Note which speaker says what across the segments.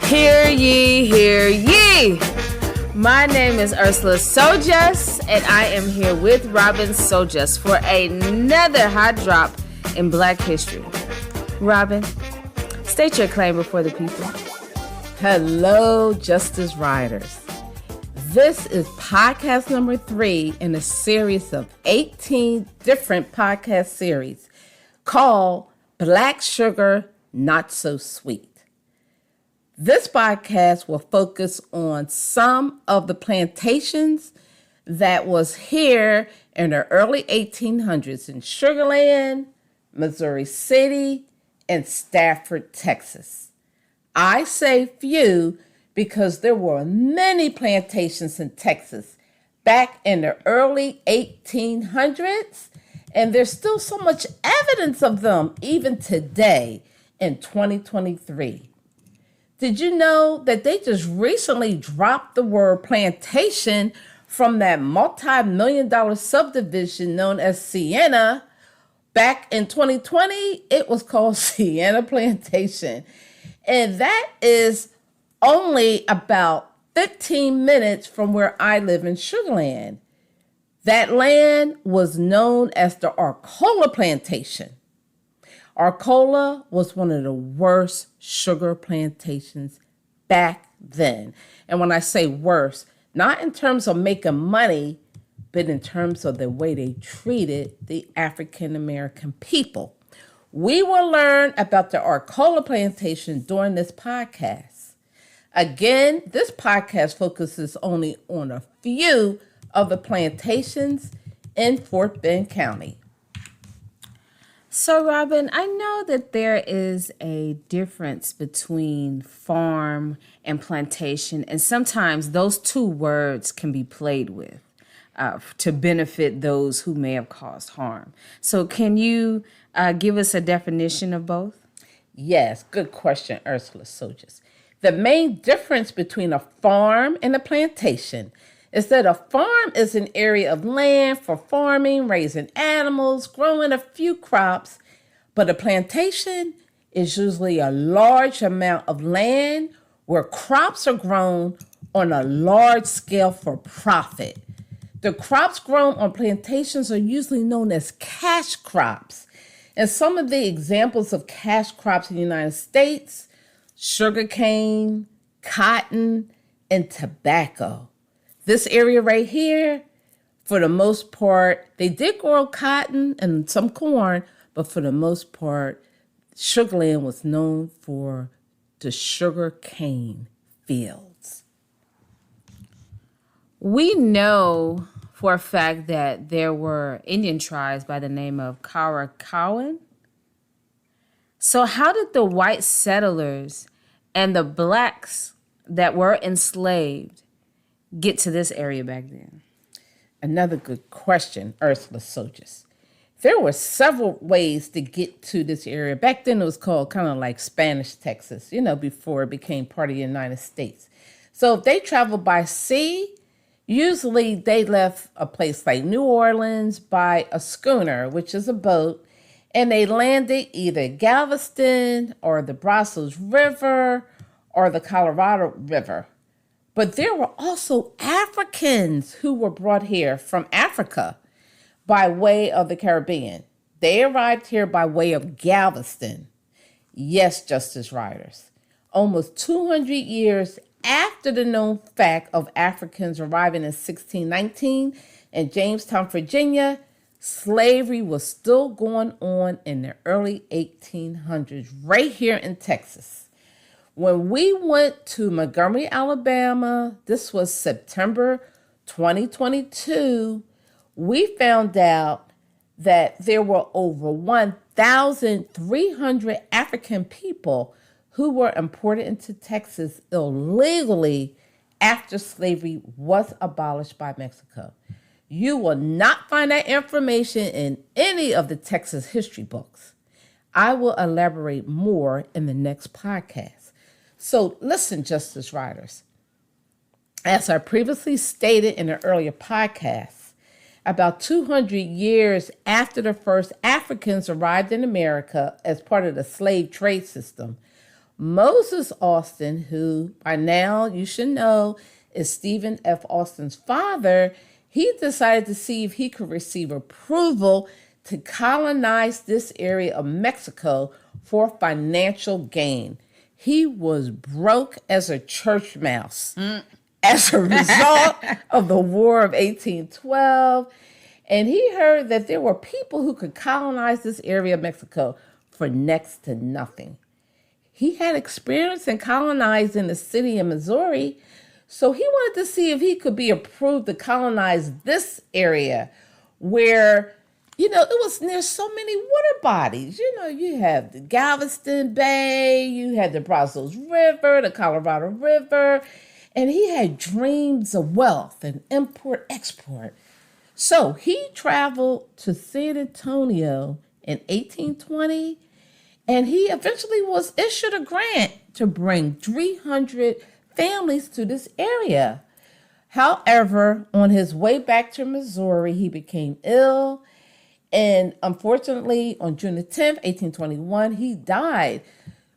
Speaker 1: Hear ye, hear ye. My name is Ursela S.O.J.E.S, and I am here with Robin S.O.J.E.S for another hot drop in Black history. Robin, state your claim before the people.
Speaker 2: Hello, Justice Riders. This is podcast number 3 in a series of 18 different podcast series called Black Sugar, Not So Sweet. This podcast will focus on some of the plantations that was here in the early 1800s in Sugar Land, Missouri City, and Stafford, Texas. I say few because there were many plantations in Texas back in the early 1800s, and there's still so much evidence of them even today in 2023. Did you know that they just recently dropped the word plantation from that multi-million-dollar subdivision known as Sienna? Back in 2020, it was called Sienna Plantation. And that is only about 15 minutes from where I live in Sugar Land. That land was known as the Arcola Plantation. Arcola was one of the worst sugar plantations back then. And when I say worse, not in terms of making money, but in terms of the way they treated the African American people. We will learn about the Arcola Plantation during this podcast. Again, this podcast focuses only on a few of the plantations in Fort Bend County.
Speaker 1: So, Robin, I know that there is a difference between farm and plantation, and sometimes those two words can be played with to benefit those who may have caused harm. So can you give us a definition of both?
Speaker 2: Yes, good question, Ursela S.O.J.E.S. The main difference between a farm and a plantation is that a farm is an area of land for farming, raising animals, growing a few crops, but a plantation is usually a large amount of land where crops are grown on a large scale for profit. The crops grown on plantations are usually known as cash crops. And some of the examples of cash crops in the United States, sugarcane, cotton, and tobacco. This area right here, for the most part, they did grow cotton and some corn, but for the most part, Sugar Land was known for the sugar cane fields.
Speaker 1: We know for a fact that there were Indian tribes by the name of Cowaracowan. So how did the white settlers and the blacks that were enslaved get to this area back then?
Speaker 2: Another good question, Ursela S.O.J.E.S. There were several ways to get to this area. Back then it was called kind of like Spanish Texas, before it became part of the United States. So if they traveled by sea, usually they left a place like New Orleans by a schooner, which is a boat, and they landed either Galveston or the Brazos River or the Colorado River. But there were also Africans who were brought here from Africa by way of the Caribbean. They arrived here by way of Galveston. Yes, Justice Riders. Almost 200 years after the known fact of Africans arriving in 1619 in Jamestown, Virginia, slavery was still going on in the early 1800s right here in Texas. When we went to Montgomery, Alabama, this was September 2022, we found out that there were over 1,300 African people who were imported into Texas illegally after slavery was abolished by Mexico. You will not find that information in any of the Texas history books. I will elaborate more in the next podcast. So listen, Justice Riders. As I previously stated in an earlier podcast, about 200 years after the first Africans arrived in America as part of the slave trade system, Moses Austin, who by now you should know is Stephen F. Austin's father, he decided to see if he could receive approval to colonize this area of Mexico for financial gain. He was broke as a church mouse as a result of the War of 1812. And he heard that there were people who could colonize this area of Mexico for next to nothing. He had experience in colonizing the city of Missouri, so he wanted to see if he could be approved to colonize this area where, it was near so many water bodies. You have the Galveston Bay, you had the Brazos River, the Colorado River, and he had dreams of wealth and import-export. So he traveled to San Antonio in 1820, and he eventually was issued a grant to bring 300 families to this area. However, on his way back to Missouri, he became ill, and unfortunately, on June the 10th, 1821, he died.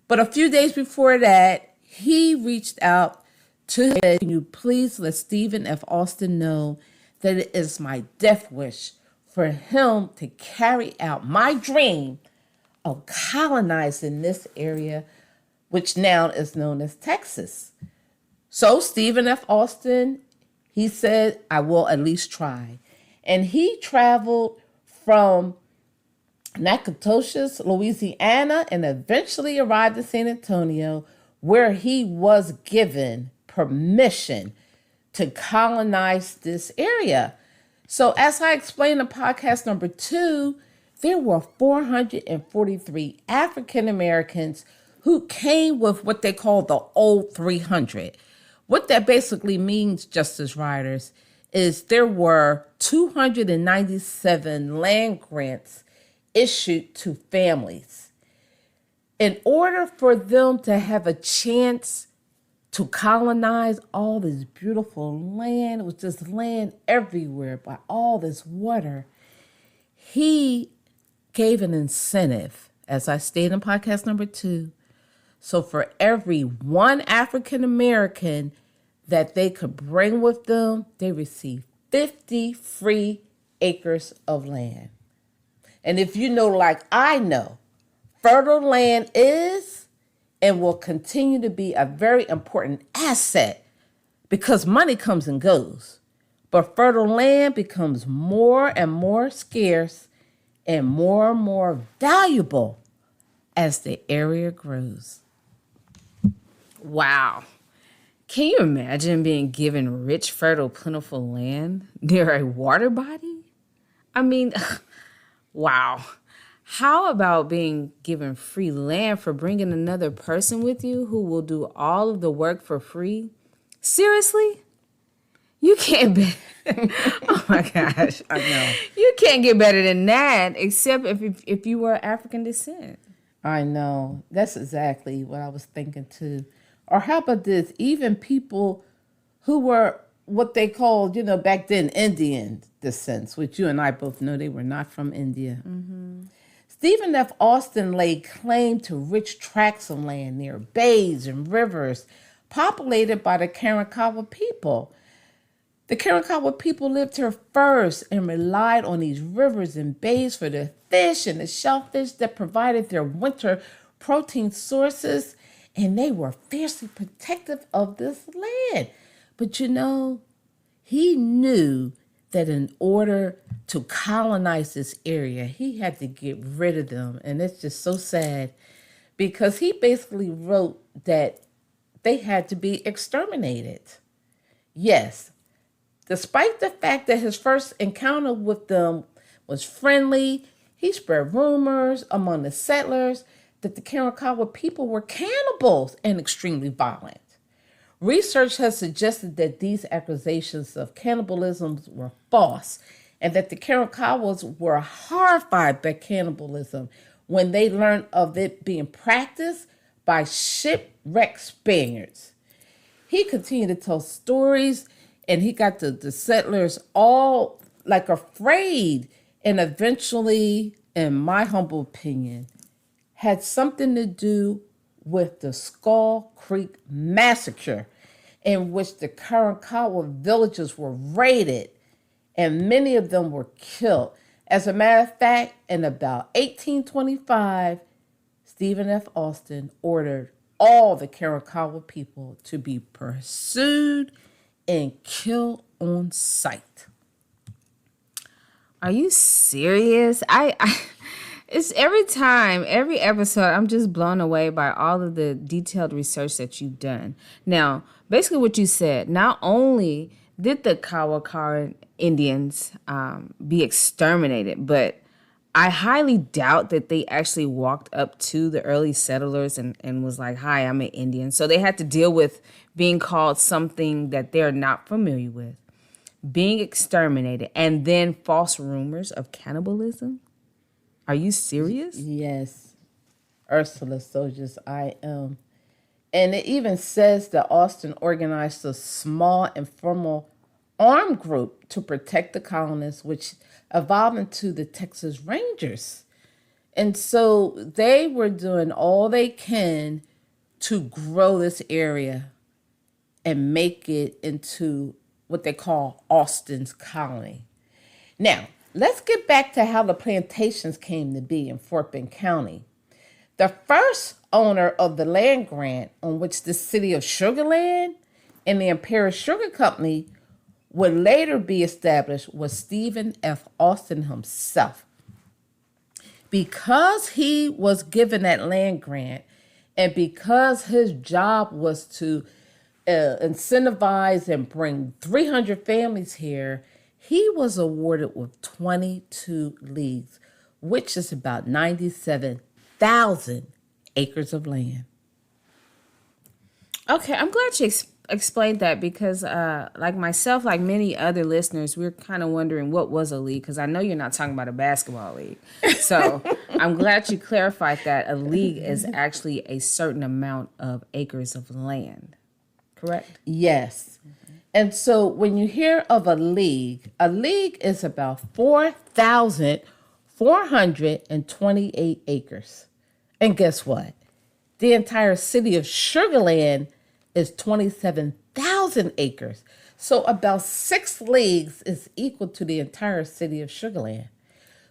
Speaker 2: But a few days before that, he reached out to him, "Can you please let Stephen F. Austin know that it is my death wish for him to carry out my dream of colonizing this area, which now is known as Texas." So Stephen F. Austin, he said, "I will at least try." And he traveled from Natchitoches, Louisiana, and eventually arrived in San Antonio, where he was given permission to colonize this area. So as I explained in podcast number 2, there were 443 African Americans who came with what they call the Old 300. What that basically means, Justice Riders, is there were 297 land grants issued to families. In order for them to have a chance to colonize all this beautiful land, it was just land everywhere by all this water, he gave an incentive, as I stated in podcast number 2. So for every one African American that they could bring with them, they received 50 free acres of land. And if you know, like I know, fertile land is and will continue to be a very important asset because money comes and goes. But fertile land becomes more and more scarce and more valuable as the area grows.
Speaker 1: Wow. Can you imagine being given rich, fertile, plentiful land near a water body? I mean, wow. How about being given free land for bringing another person with you who will do all of the work for free? Seriously? You can't be. Oh my gosh.
Speaker 2: I know.
Speaker 1: You can't get better than that, except if you were African descent.
Speaker 2: I know. That's exactly what I was thinking too. Or how about this? Even people who were what they called, back then Indian descents, which you and I both know they were not from India. Mm-hmm. Stephen F. Austin laid claim to rich tracts of land near bays and rivers populated by the Karankawa people. The Karankawa people lived here first and relied on these rivers and bays for the fish and the shellfish that provided their winter protein sources, and they were fiercely protective of this land. But he knew that in order to colonize this area, he had to get rid of them. And it's just so sad because he basically wrote that they had to be exterminated. Yes, despite the fact that his first encounter with them was friendly, he spread rumors among the settlers that the Karankawa people were cannibals and extremely violent. Research has suggested that these accusations of cannibalism were false and that the Karankawas were horrified by cannibalism when they learned of it being practiced by shipwrecked Spaniards. He continued to tell stories, and he got the settlers all afraid, and eventually, in my humble opinion, had something to do with the Skull Creek Massacre, in which the Karankawa villages were raided and many of them were killed. As a matter of fact, in about 1825, Stephen F. Austin ordered all the Karankawa people to be pursued and killed on sight.
Speaker 1: Are you serious? It's every episode, I'm just blown away by all of the detailed research that you've done. Now, basically what you said, not only did the Kawakara Indians be exterminated, but I highly doubt that they actually walked up to the early settlers and was like, hi, I'm an Indian. So they had to deal with being called something that they're not familiar with, being exterminated, and then false rumors of cannibalism. Are you serious?
Speaker 2: Yes. Ursela soldiers, I am. And it even says that Austin organized a small informal armed group to protect the colonists, which evolved into the Texas Rangers. And so they were doing all they can to grow this area and make it into what they call Austin's colony. Now, let's get back to how the plantations came to be in Fort Bend County. The first owner of the land grant on which the city of Sugar Land and the Imperial Sugar Company would later be established was Stephen F. Austin himself. Because he was given that land grant and because his job was to incentivize and bring 300 families here, he was awarded with 22 leagues, which is about 97,000 acres of land.
Speaker 1: Okay, I'm glad you explained that because, like myself, like many other listeners, we're kind of wondering what was a league because I know you're not talking about a basketball league. So I'm glad you clarified that a league is actually a certain amount of acres of land, correct?
Speaker 2: Yes. And so when you hear of a league is about 4,428 acres. And guess what? The entire city of Sugar Land is 27,000 acres. So about 6 leagues is equal to the entire city of Sugar Land.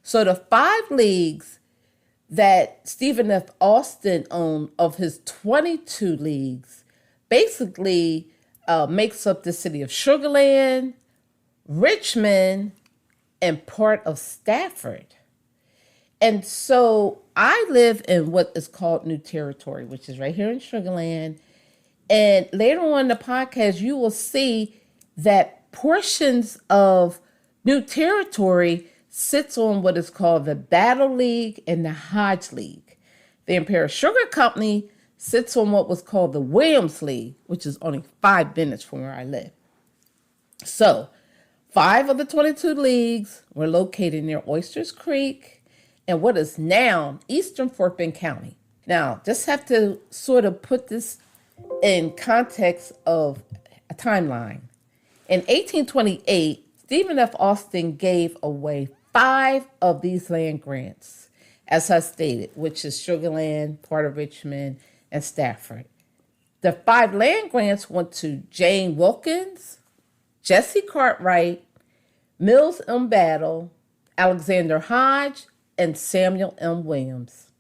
Speaker 2: So the 5 leagues that Stephen F. Austin owned of his 22 leagues basically makes up the city of Sugar Land, Richmond, and part of Stafford. And so I live in what is called New Territory, which is right here in Sugar Land. And later on in the podcast, you will see that portions of New Territory sits on what is called the Battle League and the Hodge League. The Imperial Sugar Company sits on what was called the Williams League, which is only 5 minutes from where I live. So 5 of the 22 leagues were located near Oysters Creek and what is now eastern Fort Bend County. Now, just have to sort of put this in context of a timeline. In 1828, Stephen F. Austin gave away 5 of these land grants, as I stated, which is Sugar Land, part of Richmond, and Stafford. The 5 land grants went to Jane Wilkins, Jesse Cartwright, Mills M. Battle, Alexander Hodge, and Samuel M. Williams.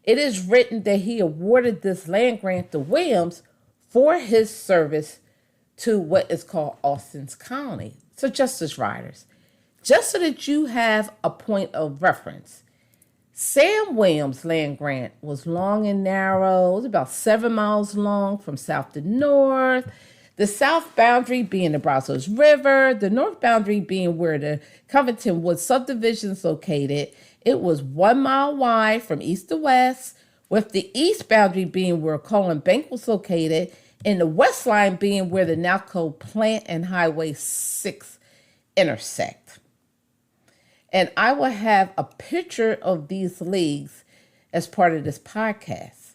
Speaker 2: It is written that he awarded this land grant to Williams for his service to what is called Austin's Colony. So Justice Riders, just so that you have a point of reference, Sam Williams' land grant was long and narrow. It was about 7 miles long from south to north. The south boundary being the Brazos River, the north boundary being where the Covington Woods subdivision is located. It was 1 mile wide from east to west, with the east boundary being where Colin Bank was located, and the west line being where the now called Plant and Highway 6 intersect. And I will have a picture of these leagues as part of this podcast.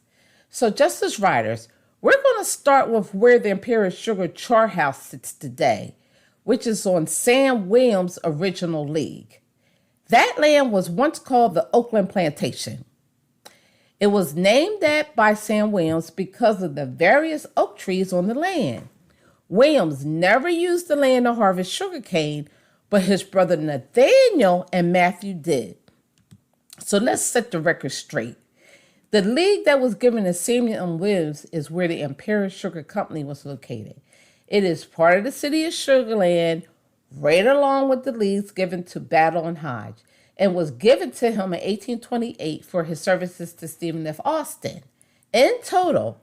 Speaker 2: So Justice Riders, we're going to start with where the Imperial Sugar Chart House sits today, which is on Sam Williams' original league. That land was once called the Oakland Plantation. It was named that by Sam Williams because of the various oak trees on the land. Williams never used the land to harvest sugarcane, but his brother Nathaniel and Matthew did. So let's set the record straight. The league that was given to Samuel Williams is where the Imperial Sugar Company was located. It is part of the city of Sugar Land, right along with the leagues given to Battle and Hodge, and was given to him in 1828 for his services to Stephen F. Austin. In total,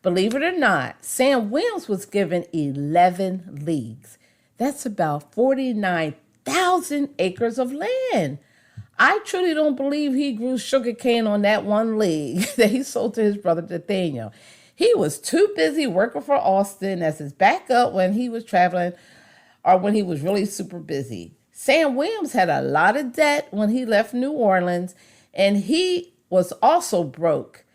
Speaker 2: believe it or not, Sam Williams was given 11 leagues. That's about 49,000 acres of land. I truly don't believe he grew sugarcane on that one league that he sold to his brother Nathaniel. He was too busy working for Austin as his backup when he was traveling or when he was really super busy. Sam Williams had a lot of debt when he left New Orleans, and he was also broke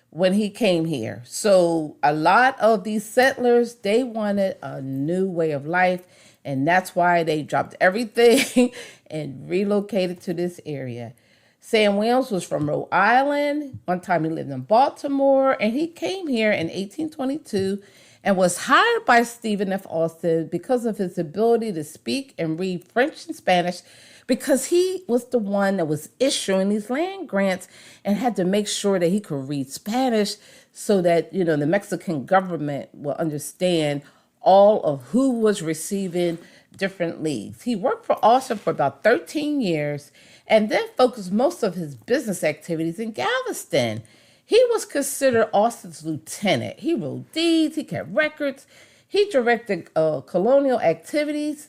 Speaker 2: when he came here. So a lot of these settlers, they wanted a new way of life, and that's why they dropped everything and relocated to this area. Sam Williams was from Rhode Island. One time he lived in Baltimore, and he came here in 1822 and was hired by Stephen F. Austin because of his ability to speak and read French and Spanish, because he was the one that was issuing these land grants and had to make sure that he could read Spanish so that, the Mexican government will understand all of who was receiving different leagues. He worked for Austin for about 13 years and then focused most of his business activities in Galveston. He was considered Austin's lieutenant. He wrote deeds, he kept records, he directed colonial activities.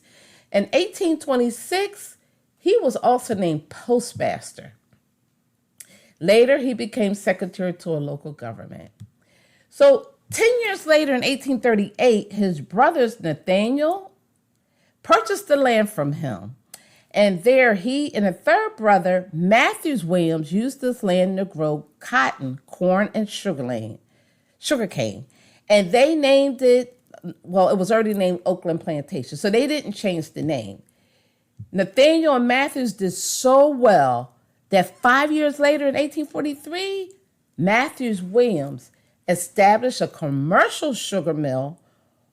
Speaker 2: In 1826, he was also named postmaster. Later, he became secretary to a local government. So 10 years later, in 1838, his brothers Nathaniel purchased the land from him. And there he and a third brother, Matthews Williams, used this land to grow cotton, corn, and sugarcane. And they named it, it was already named Oakland Plantations, so they didn't change the name. Nathaniel and Matthews did so well that 5 years later, in 1843, Matthews Williams established a commercial sugar mill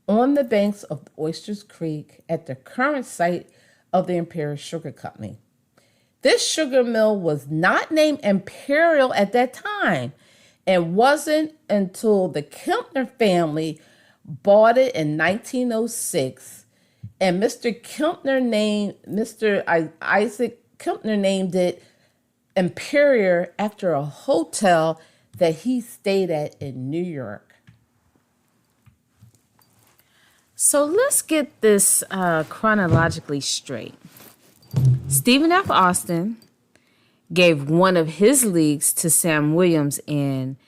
Speaker 2: on the banks of Oysters Creek at the current site of the Imperial Sugar Company. This sugar mill was not named Imperial at that time and wasn't until the Kempner family bought it in 1906, and Mr. Isaac Kempner named it Imperial after a hotel that he stayed at in New York.
Speaker 1: So let's get this chronologically straight. Stephen F. Austin gave one of his leagues to Sam Williams in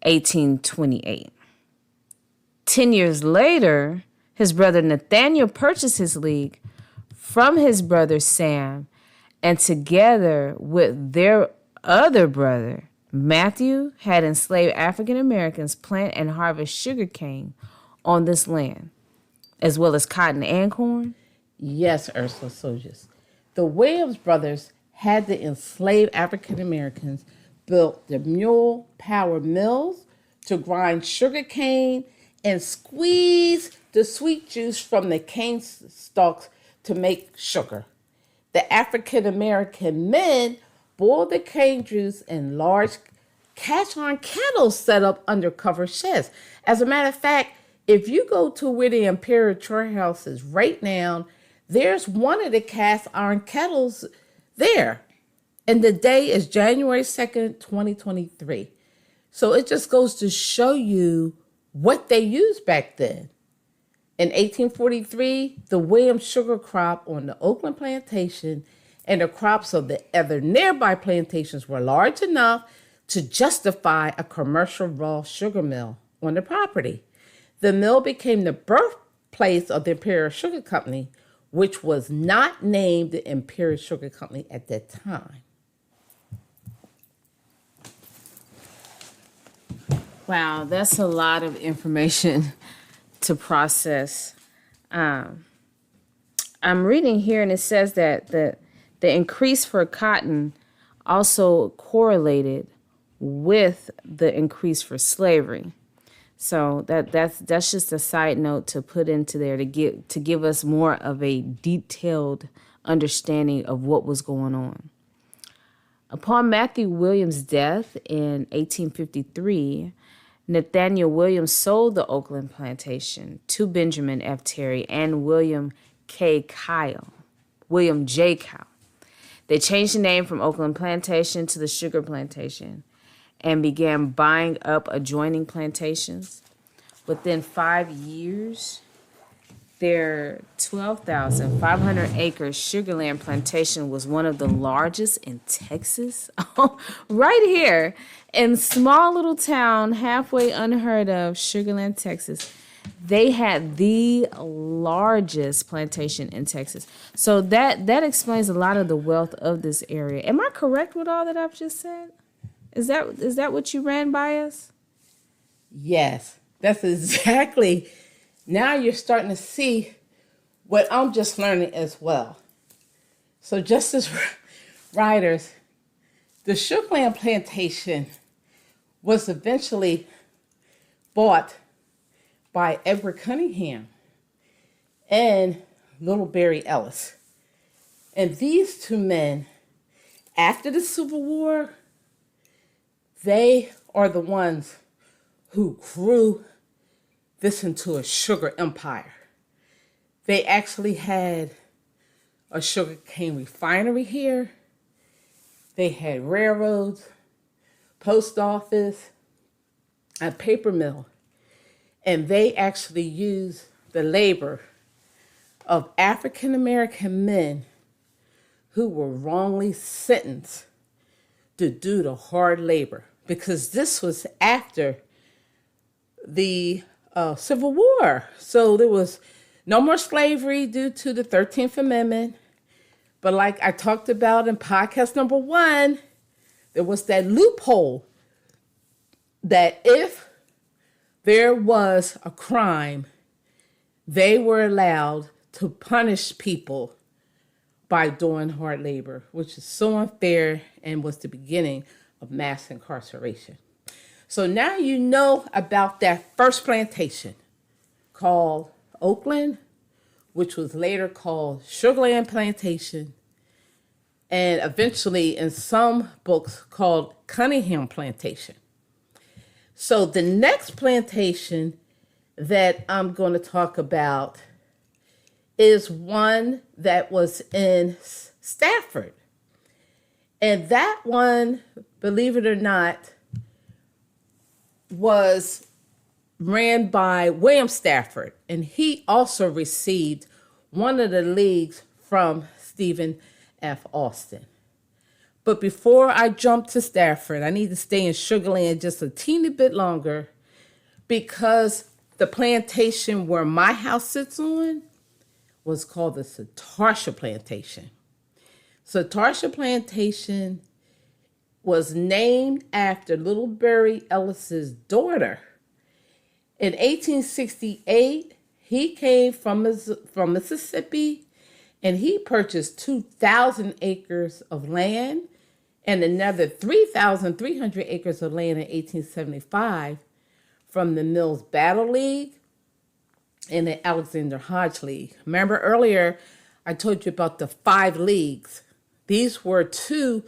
Speaker 1: 1828. 10 years later, his brother Nathaniel purchased his league from his brother Sam, and together with their other brother, Matthew, had enslaved African Americans plant and harvest sugarcane on this land, as well as cotton and corn?
Speaker 2: Yes, Ursela Sojes. The Williams brothers had the enslaved African Americans built the mule power mills to grind sugar cane and squeeze the sweet juice from the cane stalks to make sugar. The African American men boiled the cane juice in large cast iron kettles set up under covered sheds. As a matter of fact, if you go to where the Imperial Storehouse is right now, there's one of the cast iron kettles there. And the day is January 2nd, 2023. So it just goes to show you what they used back then. In 1843, the Williams sugar crop on the Oakland plantation and the crops of the other nearby plantations were large enough to justify a commercial raw sugar mill on the property. The mill became the birthplace of the Imperial Sugar Company, which was not named the Imperial Sugar Company at that time.
Speaker 1: Wow, that's a lot of information to process. I'm reading here, and it says that the increase for cotton also correlated with the increase for slavery. So that's just a side note to put into there to give us more of a detailed understanding of what was going on. Upon Matthew Williams' death in 1853, Nathaniel Williams sold the Oakland plantation to Benjamin F. Terry and William J. Kyle. They changed the name from Oakland Plantation to the Sugar Plantation and began buying up adjoining plantations. Within 5 years, their 12,500 acre Sugarland plantation was one of the largest in Texas. Right here in small little town, halfway unheard of, Sugarland, Texas. They had the largest plantation in Texas. So that explains a lot of the wealth of this area. Am I correct with all that I've just said? Is that what you ran by us?
Speaker 2: Yes, that's exactly. Now you're starting to see what I'm just learning as well. So just as writers, the Sugarland plantation was eventually bought by Edward Cunningham and Little Barry Ellis. And these two men, after the Civil War, they are the ones who grew this into a sugar empire. They actually had a sugarcane refinery here. They had railroads, post office, a paper mill. And they actually used the labor of African American men who were wrongly sentenced to do the hard labor, because this was after the Civil War. So there was no more slavery due to the 13th Amendment. But like I talked about in podcast number 1, there was that loophole that if there was a crime, they were allowed to punish people by doing hard labor, which is so unfair and was the beginning of mass incarceration. So now you know about that first plantation called Oakland, which was later called Sugarland Plantation, and eventually in some books called Cunningham Plantation. So the next plantation that I'm going to talk about is one that was in Stafford. And that one, believe it or not, was ran by William Stafford. And he also received one of the leagues from Stephen F. Austin. But before I jump to Stafford, I need to stay in Sugarland just a teeny bit longer, because the plantation where my house sits on was called the S.O.J.E.S Plantation. S.O.J.E.S Plantation was named after Little Barry Ellis's daughter. In 1868, he came from Mississippi, and he purchased 2,000 acres of land and another 3,300 acres of land in 1875 from the Mills Battle League and the Alexander Hodge League. Remember earlier, I told you about the 5 leagues. These were 2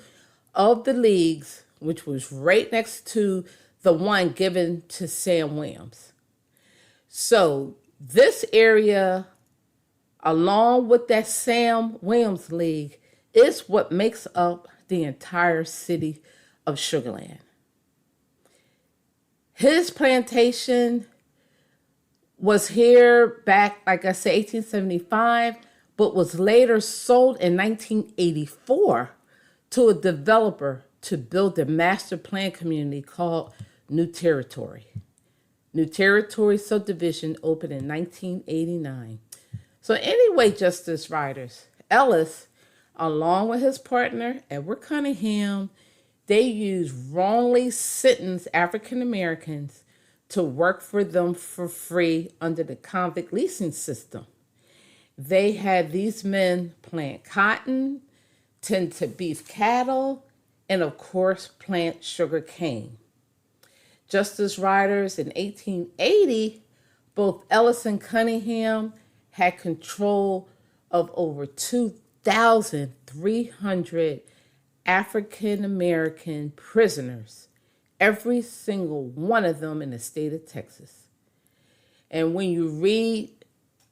Speaker 2: of the leagues, which was right next to the one given to Sam Williams. So this area, along with that Sam Williams League, is what makes up the entire city of Sugarland. His plantation was here back, like I said, 1875, but was later sold in 1984 to a developer to build a master plan community called New Territory. New Territory subdivision opened in 1989. So anyway, Justice Writers, Ellis, along with his partner, Edward Cunningham, they used wrongly sentenced African Americans to work for them for free under the convict leasing system. They had these men plant cotton, tend to beef cattle, and of course plant sugar cane. Justice riders in 1880, both Ellis and Cunningham had control of over 2,300 African American prisoners, every single one of them in the state of Texas. And when you read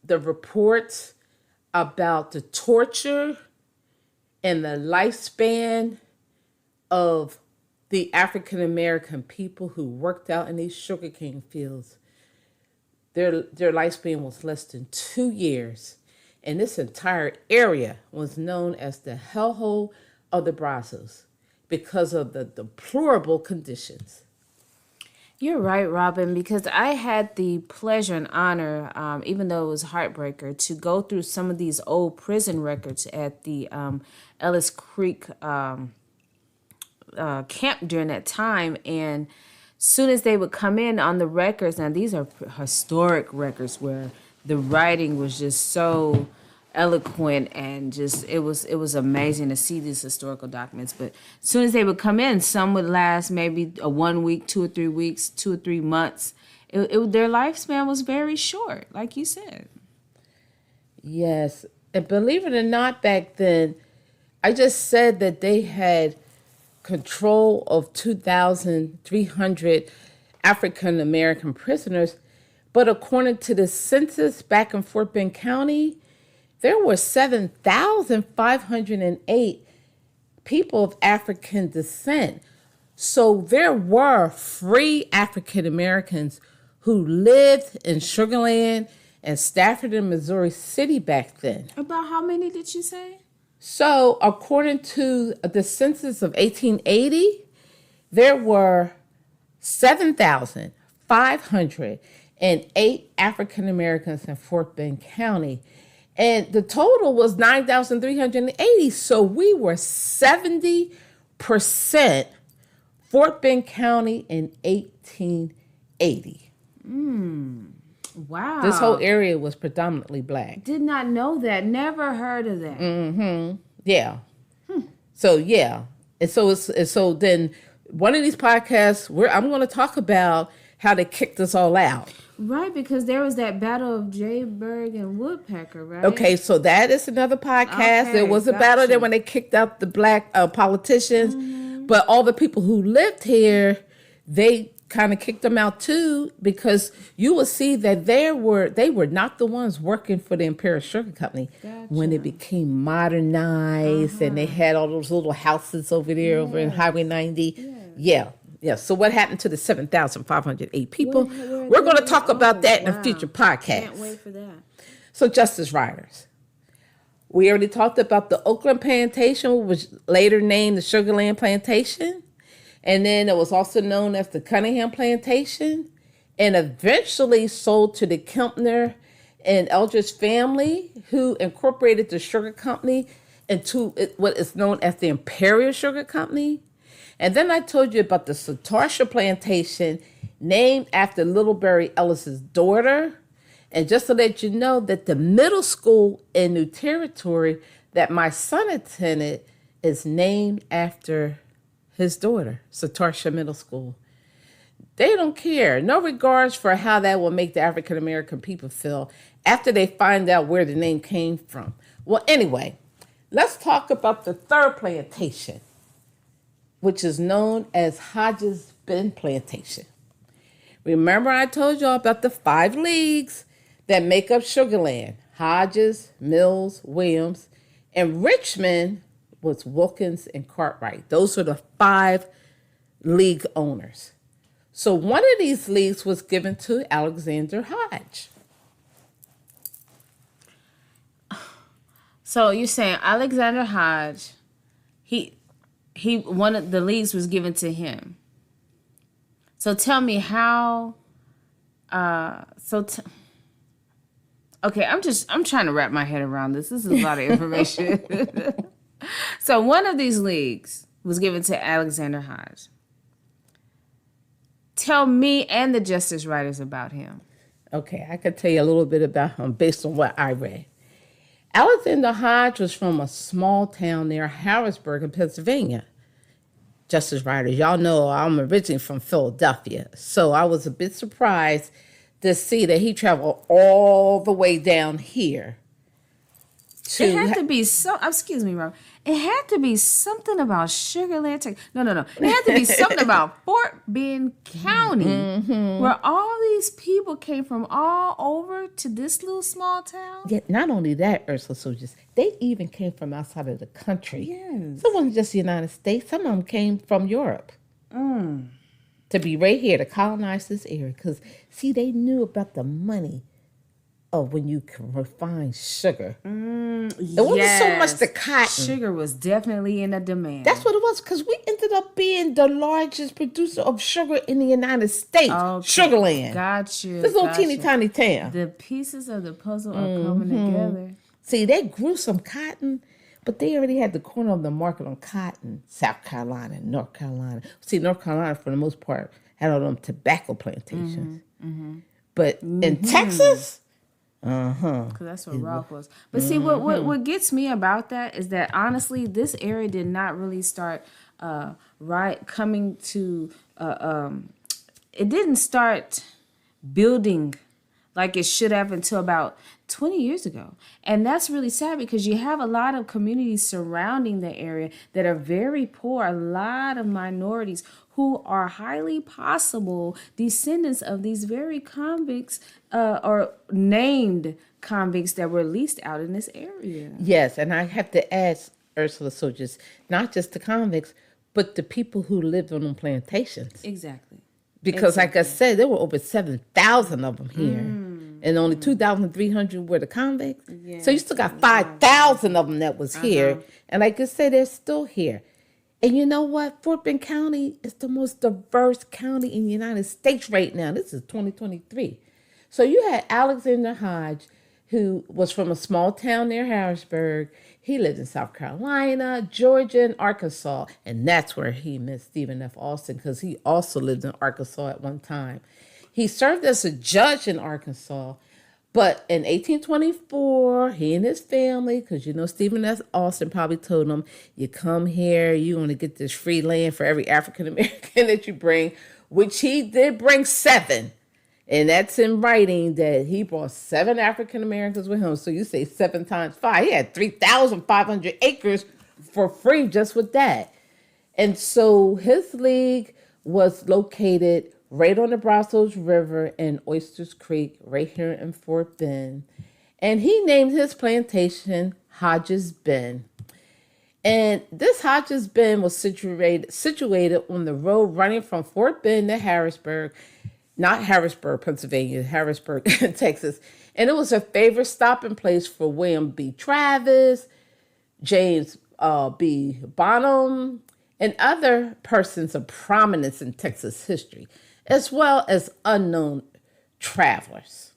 Speaker 2: the reports about the torture and the lifespan of the African American people who worked out in these sugarcane fields, their lifespan was less than 2 years. And this entire area was known as the hellhole of the Brazos because of the deplorable conditions.
Speaker 1: You're right, Robin, because I had the pleasure and honor, even though it was a heartbreaker, to go through some of these old prison records at the Ellis Creek camp during that time. And soon as they would come in on the records, now these are historic records where the writing was just so eloquent, and just it was amazing to see these historical documents. But as soon as they would come in, some would last maybe a 1 week, 2 or 3 weeks, 2 or 3 months. Their lifespan was very short, like you said.
Speaker 2: Yes, and believe it or not, back then, I just said that they had control of 2,300 African American prisoners, but according to the census back in Fort Bend County, there were 7,508 people of African descent. So there were free African Americans who lived in Sugar Land and Stafford and Missouri City back then.
Speaker 1: About how many did you say?
Speaker 2: So according to the census of 1880, there were 7,508 African Americans in Fort Bend County. And the total was 9,380. So we were 70% Fort Bend County in 1880.
Speaker 1: Wow.
Speaker 2: This whole area was predominantly black.
Speaker 1: Did not know that. Never heard of that.
Speaker 2: Yeah. So yeah. And so then one of these podcasts I'm going to talk about how they kicked us all out.
Speaker 1: Right, because there was that battle of Jayberg and Woodpecker, right?
Speaker 2: Okay, so that is another podcast. There was a battle there when they kicked out the black politicians, but all the people who lived here, they kind of kicked them out too, because you will see that they were not the ones working for the Imperial Sugar Company when it became modernized and they had all those little houses over there over in Highway 90. Yeah. So what happened to the 7,508 people? We're going to talk about that in a future podcast.
Speaker 1: Can't wait for that.
Speaker 2: So Justice Riders. We already talked about the Oakland Plantation, which later named the Sugar Land Plantation. And then it was also known as the Cunningham Plantation, and eventually sold to the Kempner and Eldridge family, who incorporated the sugar company into what is known as the Imperial Sugar Company. And then I told you about the Sojesrobin Plantation, named after Littlebury Ellis's daughter. And just to let you know that the middle school in New Territory that my son attended is named after his daughter, Sojesrobin Middle School. They don't care. No regards for how that will make the African American people feel after they find out where the name came from. Well, anyway, let's talk about the third plantation, which is known as S.O.J.E.S Plantation. Remember I told y'all about the 5 leagues that make up Sugar Land: Hodges, Mills, Williams, and Richmond was Wilkins and Cartwright. Those are the 5 league owners. So one of these leagues was given to Alexander Hodge.
Speaker 1: So you're saying Alexander Hodge, he one of the leagues was given to him. So tell me how. Okay, I'm trying to wrap my head around this. This is a lot of information. So one of these leagues was given to Alexander Hodge. Tell me and the Justice Writers about him.
Speaker 2: Okay, I could tell you a little bit about him based on what I read. Alexander Hodge was from a small town near Harrisburg in Pennsylvania. Justice Writers, y'all know I'm originally from Philadelphia. So I was a bit surprised to see that he traveled all the way down here to.
Speaker 1: It had to be so. Excuse me, Rob. It had to be something about Sugar Land, Texas. No. It had to be something about Fort Bend County, where all these people came from all over to this little small town.
Speaker 2: Yeah, not only that, Ursula Sojes, they even came from outside of the country.
Speaker 1: Yes.
Speaker 2: So it wasn't just the United States. Some of them came from Europe to be right here to colonize this area. Because, see, they knew about the money of when you can refine sugar. It wasn't so much the cotton.
Speaker 1: Sugar was definitely in a demand.
Speaker 2: That's what it was, because we ended up being the largest producer of sugar in the United States.
Speaker 1: Okay.
Speaker 2: Sugarland.
Speaker 1: Got you.
Speaker 2: This little teeny tiny town.
Speaker 1: The pieces of the puzzle are coming together.
Speaker 2: See, they grew some cotton, but they already had the corner of the market on cotton. South Carolina, North Carolina. See, North Carolina, for the most part, had all them tobacco plantations. But in Texas...
Speaker 1: Because that's where Ralph was. But see, what gets me about that is that honestly, this area did not really start coming to. It didn't start building like it should have until about 20 years ago. And that's really sad because you have a lot of communities surrounding the area that are very poor, a lot of minorities who are highly possible descendants of these very convicts or named convicts that were leased out in this area.
Speaker 2: Yes, and I have to ask Ursela Sojes, not just the convicts, but the people who lived on them plantations.
Speaker 1: Exactly.
Speaker 2: Because like I said, there were over 7,000 of them here. And only 2,300 were the convicts. Yeah. So you still got 5,000 of them that was here. And like I said, they're still here. And you know what? Fort Bend County is the most diverse county in the United States right now. This is 2023. So you had Alexander Hodge, who was from a small town near Harrisburg. He lived in South Carolina, Georgia, and Arkansas. And that's where he met Stephen F. Austin, because he also lived in Arkansas at one time. He served as a judge in Arkansas. But in 1824, he and his family, because you know Stephen F. Austin probably told him, you come here, you're going to get this free land for every African American that you bring, which he did bring 7. And that's in writing that he brought 7 African Americans with him. So you say 7 times 5. He had 3,500 acres for free just with that. And so his league was located right on the Brazos River in Oysters Creek, right here in Fort Bend. And he named his plantation Hodges Bend. And this Hodges Bend was situated on the road running from Fort Bend to Harrisburg, not Harrisburg, Pennsylvania, Harrisburg, Texas. And it was a favorite stopping place for William B. Travis, James B. Bonham, and other persons of prominence in Texas history, as well as unknown travelers.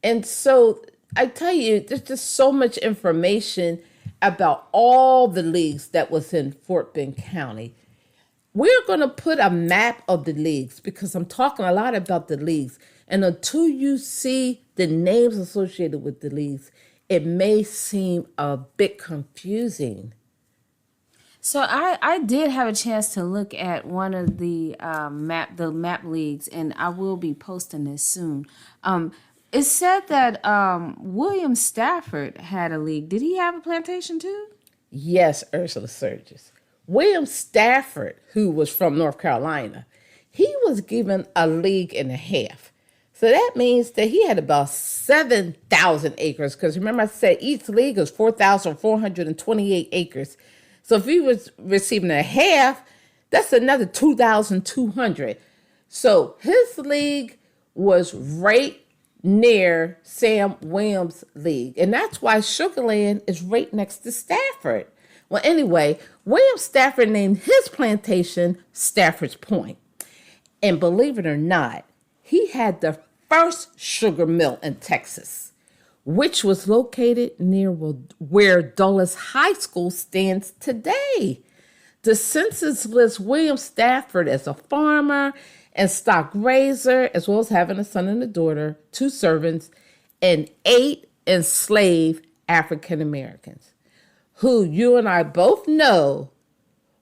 Speaker 2: And so I tell you, there's just so much information about all the leagues that was in Fort Bend County. We're going to put a map of the leagues because I'm talking a lot about the leagues. And until you see the names associated with the leagues, it may seem a bit confusing.
Speaker 1: So I did have a chance to look at one of the map leagues, and I will be posting this soon. It said that William Stafford had a league. Did he have a plantation too?
Speaker 2: Yes, Ursela Sojes. William Stafford, who was from North Carolina, he was given a league and a half. So that means that he had about 7,000 acres. Because remember I said each league was 4,428 acres. So if he was receiving a half, that's another 2,200. So his league was right near Sam Williams' league. And that's why Sugarland is right next to Stafford. Well, anyway, William Stafford named his plantation Stafford's Point. And believe it or not, he had the first sugar mill in Texas, which was located near where Dulles High School stands today. The census lists William Stafford as a farmer and stock raiser, as well as having a son and a daughter, 2 servants, and 8 enslaved African Americans, who you and I both know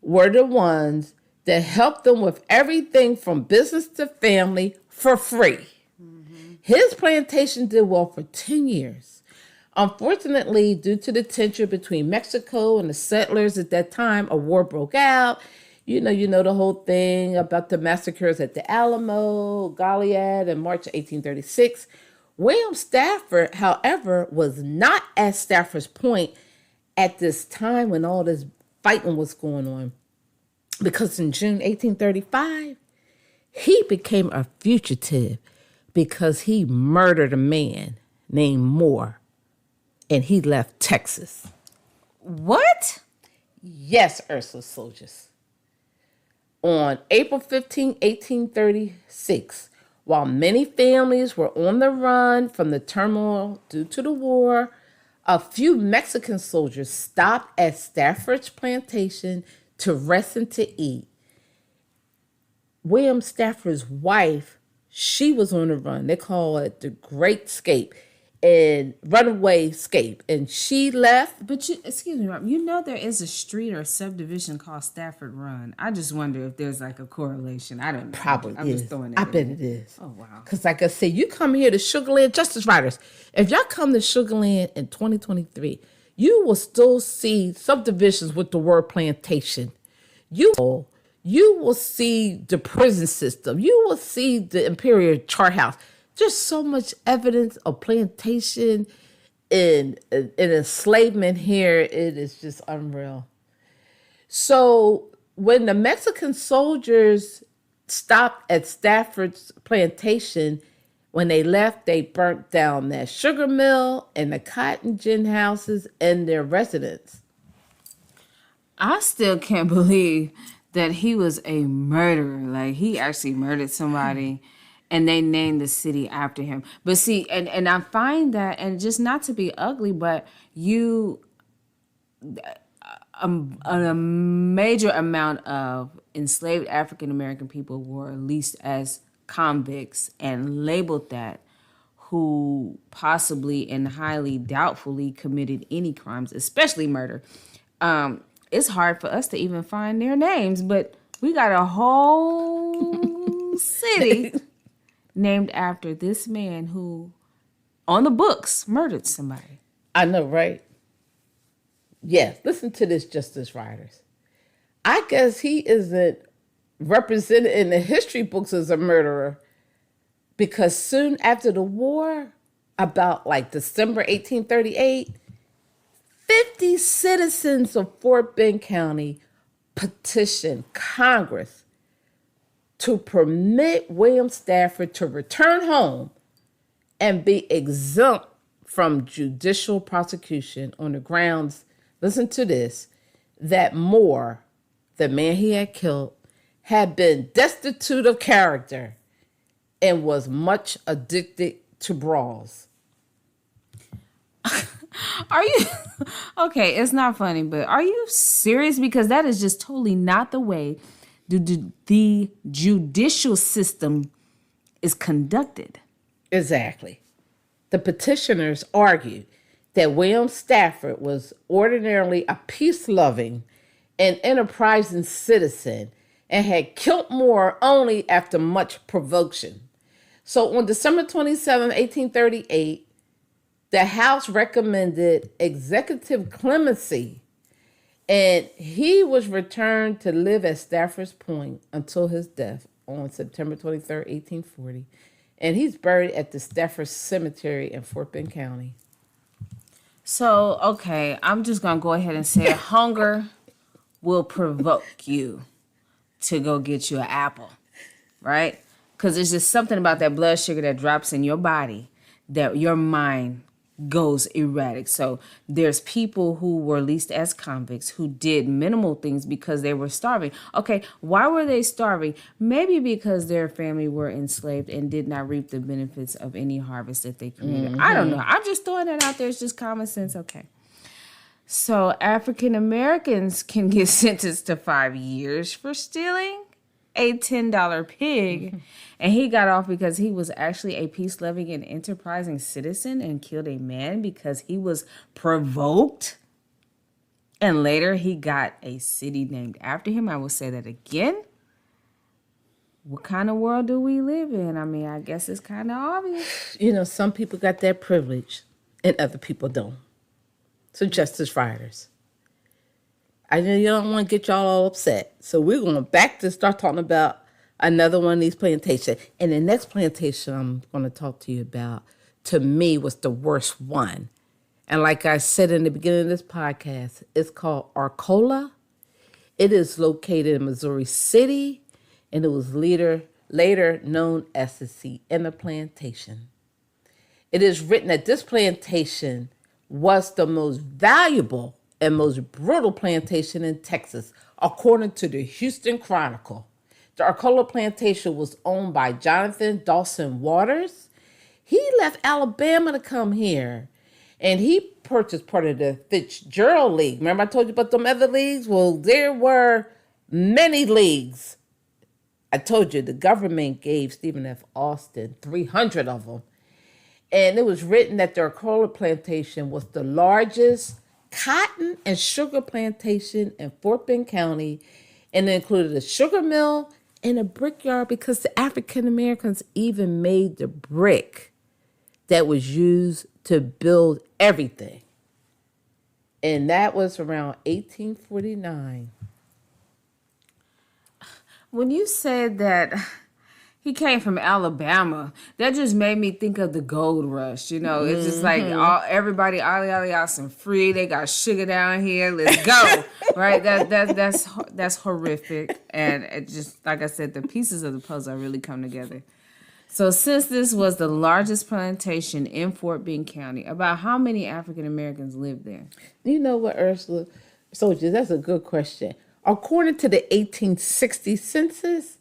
Speaker 2: were the ones that helped them with everything from business to family for free. His plantation did well for 10 years. Unfortunately, due to the tension between Mexico and the settlers at that time, a war broke out. You know the whole thing about the massacres at the Alamo, Goliad in March 1836. William Stafford, however, was not at Stafford's Point at this time when all this fighting was going on. Because in June 1835, he became a fugitive because he murdered a man named Moore, and he left Texas.
Speaker 1: What?
Speaker 2: Yes, Ursula Soldiers. On April 15, 1836, while many families were on the run from the turmoil due to the war, a few Mexican soldiers stopped at Stafford's plantation to rest and to eat. William Stafford's wife, she was on the run. They call it the Great Escape and runaway escape. And she left.
Speaker 1: But excuse me, Rob, you know there is a street or subdivision called Stafford Run. I just wonder if there's like a correlation. I don't know.
Speaker 2: Probably
Speaker 1: I'm
Speaker 2: is.
Speaker 1: just throwing it
Speaker 2: I
Speaker 1: in
Speaker 2: bet
Speaker 1: there.
Speaker 2: it is.
Speaker 1: Oh, wow.
Speaker 2: Because like I said, you come here to Sugarland, Justice Riders. If y'all come to Sugarland in 2023, you will still see subdivisions with the word plantation. You will see the prison system. You will see the Imperial Chart House. There's so much evidence of plantation and enslavement here. It is just unreal. So when the Mexican soldiers stopped at Stafford's plantation, when they left, they burnt down that sugar mill and the cotton gin houses and their residence.
Speaker 1: I still can't believe that he was a murderer. Like, he actually murdered somebody and they named the city after him. But see, and I find that, and just not to be ugly, but a major amount of enslaved African American people were leased as convicts and labeled that, who possibly and highly doubtfully committed any crimes, especially murder. It's hard for us to even find their names, but we got a whole city named after this man who, on the books, murdered somebody.
Speaker 2: I know, right? Yes, listen to this, Justice Riders. I guess he isn't represented in the history books as a murderer because soon after the war, about like December 1838, 50 citizens of Fort Bend County petitioned Congress to permit William Stafford to return home and be exempt from judicial prosecution on the grounds, listen to this, that Moore, the man he had killed, had been destitute of character and was much addicted to brawls.
Speaker 1: Are you okay? It's not funny, but are you serious? Because that is just totally not the way the judicial system is conducted.
Speaker 2: Exactly. The petitioners argued that William Stafford was ordinarily a peace-loving and enterprising citizen and had killed Moore only after much provocation. So on December 27, 1838, the House recommended executive clemency, and he was returned to live at Stafford's Point until his death on September 23, 1840. And he's buried at the Stafford Cemetery in Fort Bend County.
Speaker 1: So, okay, I'm just going to go ahead and say hunger will provoke you to go get you an apple, right? Because there's just something about that blood sugar that drops in your body that your mind goes erratic. So there's people who were leased as convicts who did minimal things because they were starving. Okay, why were they starving? Maybe because their family were enslaved and did not reap the benefits of any harvest that they created. Mm-hmm. I don't know. I'm just throwing that out there. It's just common sense. Okay. So African Americans can get sentenced to 5 years for stealing a $10 pig, and he got off because he was actually a peace-loving and enterprising citizen and killed a man because he was provoked. And later he got a city named after him. I will say that again. What kind of world do we live in? I mean, I guess it's kind of obvious.
Speaker 2: You know, some people got that privilege and other people don't. So Justice Riders. I know you don't want to get y'all all upset. So we're going back to start talking about another one of these plantations. And the next plantation I'm going to talk to you about, to me, was the worst one. And like I said in the beginning of this podcast, it's called Arcola. It is located in Missouri City, and it was later known as the Sienna Plantation. It is written that this plantation was the most valuable and most brutal plantation in Texas, according to the Houston Chronicle. The Arcola Plantation was owned by Jonathan Dawson Waters. He left Alabama to come here, and he purchased part of the Fitzgerald League. Remember I told you about them other leagues? Well, there were many leagues. I told you the government gave Stephen F. Austin 300 of them. And it was written that the Arcola Plantation was the largest cotton and sugar plantation in Fort Bend County, and it included a sugar mill and a brickyard because the African Americans even made the brick that was used to build everything. And that was around 1849.
Speaker 1: When you said that he came from Alabama, that just made me think of the gold rush. You know, it's just like everybody ollie out some free. They got sugar down here. Let's go. Right? That's horrific. And it just, like I said, the pieces of the puzzle really come together. So since this was the largest plantation in Fort Bend County, about how many African Americans lived there?
Speaker 2: You know what, Ursula? Soldiers, that's a good question. According to the 1860 census,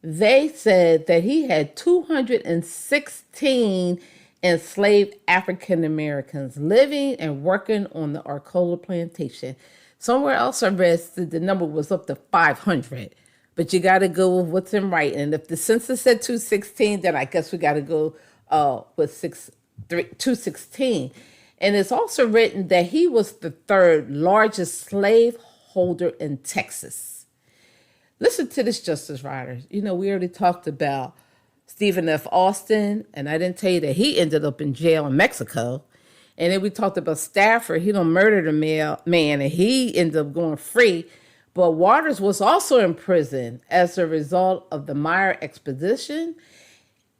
Speaker 2: they said that he had 216 enslaved African Americans living and working on the Arcola Plantation. Somewhere else I read that the number was up to 500. But you got to go with what's in writing. And if the census said 216, then I guess we got to go with 216. And it's also written that he was the third largest slave holder in Texas. Listen to this, Justice Riders. You know, we already talked about Stephen F. Austin, and I didn't tell you that he ended up in jail in Mexico. And then we talked about Stafford. He done murdered a man, and he ended up going free. But Waters was also in prison as a result of the Meyer expedition.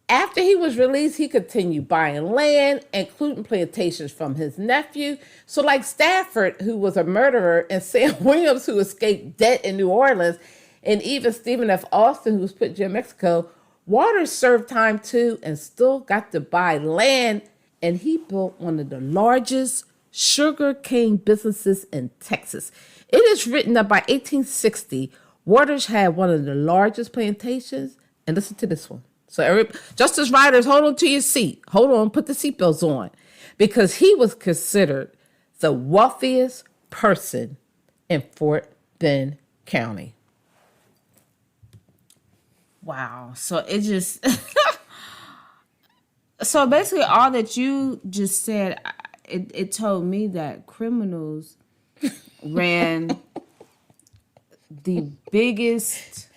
Speaker 2: After he was released, he continued buying land, including plantations from his nephew. So like Stafford, who was a murderer, and Sam Williams, who escaped debt in New Orleans, and even Stephen F. Austin, who was put in jail in Mexico, Waters served time too and still got to buy land. And he built one of the largest sugar cane businesses in Texas. It is written that by 1860, Waters had one of the largest plantations. And listen to this one. So Justice Riders, hold on to your seat. Hold on, put the seatbelts on. Because he was considered the wealthiest person in Fort Bend County.
Speaker 1: Wow. So it just... So basically all that you just said, it told me that criminals ran the biggest,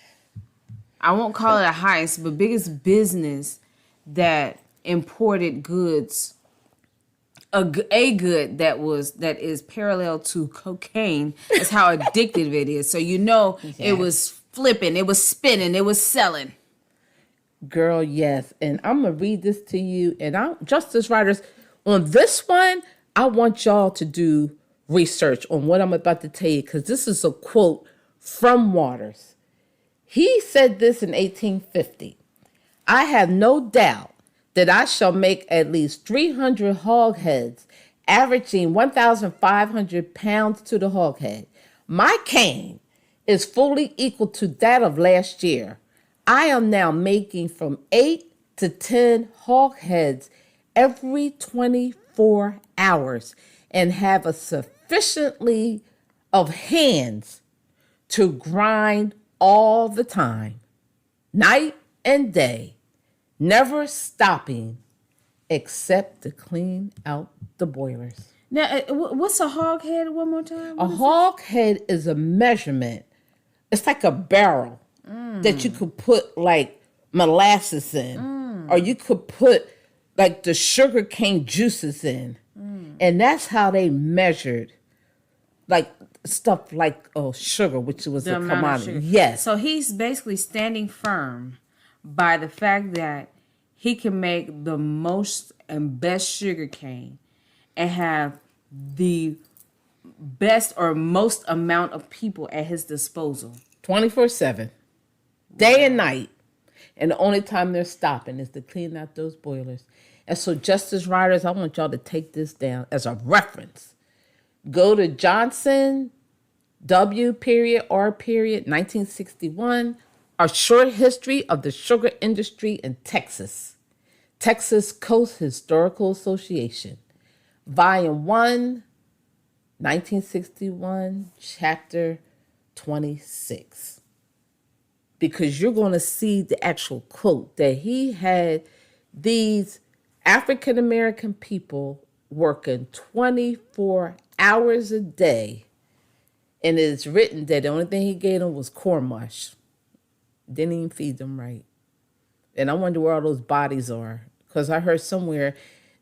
Speaker 1: I won't call it a heist, but biggest business that imported goods, a good that is parallel to cocaine. Is how addictive it is. So you know, It was flipping, it was spinning, it was selling.
Speaker 2: Girl, yes. And I'm going to read this to you. And Justice Riders, on this one, I want y'all to do research on what I'm about to tell you, because this is a quote from Waters. He said this in 1850. I have no doubt that I shall make at least 300 hogsheads, averaging 1,500 pounds to the hogshead. My cane is fully equal to that of last year. I am now making from 8 to 10 hogsheads every 24 hours and have a sufficiently of hands to grind all the time, night and day, never stopping except to clean out the boilers.
Speaker 1: Now, what's a hog head one more time?
Speaker 2: A hog head is a measurement. It's like a barrel that you could put like molasses in, or you could put like the sugar cane juices in. And that's how they measured like stuff like sugar, which was
Speaker 1: The
Speaker 2: a
Speaker 1: amount of
Speaker 2: commodity.
Speaker 1: sugar.
Speaker 2: Yes.
Speaker 1: So he's basically standing firm by the fact that he can make the most and best sugar cane and have the best or most amount of people at his disposal.
Speaker 2: 24/7, day and night. And the only time they're stopping is to clean out those boilers. And so, Justice Riders, I want y'all to take this down as a reference. Go to Johnson, W. R. 1961, A Short History of the Sugar Industry in Texas. Texas Coast Historical Association. Volume 1, 1961, Chapter 26. Because you're going to see the actual quote that he had these African American people working 24 hours a day. And it's written that the only thing he gave them was corn mush. Didn't even feed them right. And I wonder where all those bodies are. Because I heard somewhere